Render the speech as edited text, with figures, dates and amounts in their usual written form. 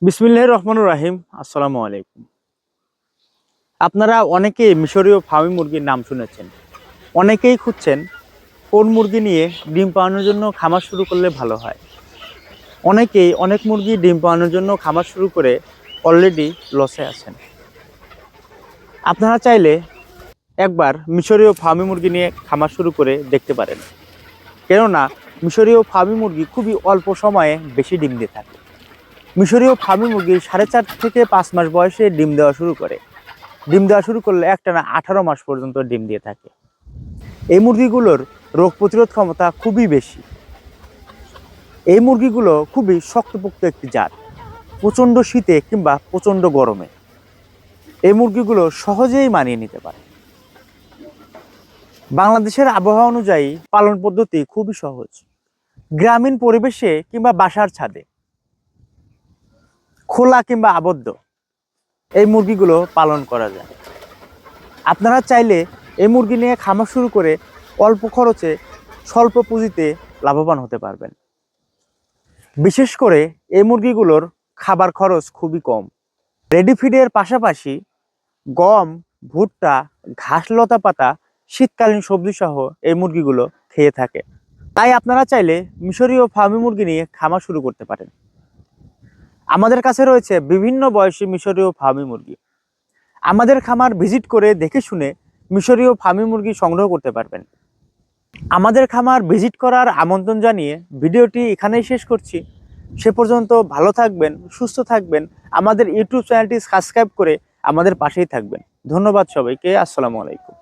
বিসমিল্লাহির রহমানির রহিম। আসসালামু আলাইকুম। আপনারা অনেকেই মিশরীয় ফার্মি মুরগির নাম শুনেছেন। অনেকেই খুঁজছেন কোন মুরগি নিয়ে ডিম পাড়ানোর জন্য খামার শুরু করলে ভালো হয়। অনেকেই অনেক মুরগি ডিম পাড়ানোর জন্য খামার শুরু করে অলরেডি লসে আছেন। আপনারা চাইলে একবার মিশরীয় ফার্মি মুরগি নিয়ে খামার শুরু করে দেখতে পারেন। কেননা মিশরীয় ফার্মি মুরগি খুবই অল্প সময়ে বেশি ডিম দিয়ে থাকে। মিশরীয় ফার্মি মুরগি 4.5 থেকে 5 মাস বয়সে ডিম দেওয়া শুরু করে। ডিম দেওয়া শুরু করলে একটানা 18 মাস পর্যন্ত ডিম দিয়ে থাকে। এই মুরগিগুলোর রোগ প্রতিরোধ ক্ষমতা খুবই বেশি। এই মুরগিগুলো খুবই শক্তপোক্ত একটি জাত। প্রচণ্ড শীতে কিংবা প্রচণ্ড গরমে এই মুরগিগুলো সহজেই মানিয়ে নিতে পারে। বাংলাদেশের আবহাওয়া অনুযায়ী পালন পদ্ধতি খুবই সহজ। গ্রামীণ পরিবেশে কিংবা বাসার ছাদে খোলা কিংবা আবদ্ধ এই মুরগিগুলো পালন করা যায়। আপনারা চাইলে এই মুরগি নিয়ে খামার শুরু করে অল্প খরচে স্বল্প পুঁজিতে লাভবান হতে পারবেন। বিশেষ করে এই মুরগিগুলোর খাবার খরচ খুবই কম। রেডি ফিডের পাশাপাশি গম, ভুট্টা, ঘাস, লতা পাতা, শীতকালীন সবজি সহ এই মুরগিগুলো খেয়ে থাকে। তাই আপনারা চাইলে মিশরীয় ফার্মি মুরগি নিয়ে খামার শুরু করতে পারেন। আমাদের কাছে রয়েছে বিভিন্ন বয়সী মিশরীয় ফার্মি মুরগি। আমাদের খামার ভিজিট করে দেখে শুনে মিশরীয় ফার্মি মুরগি সংগ্রহ করতে পারবেন। আমাদের খামার ভিজিট করার আমন্ত্রণ জানিয়ে ভিডিওটি এখানেই শেষ করছি। সে পর্যন্ত ভালো থাকবেন, সুস্থ থাকবেন। আমাদের ইউটিউব চ্যানেলটি সাবস্ক্রাইব করে আমাদের পাশেই থাকবেন। ধন্যবাদ সবাইকে। আসসালামু আলাইকুম।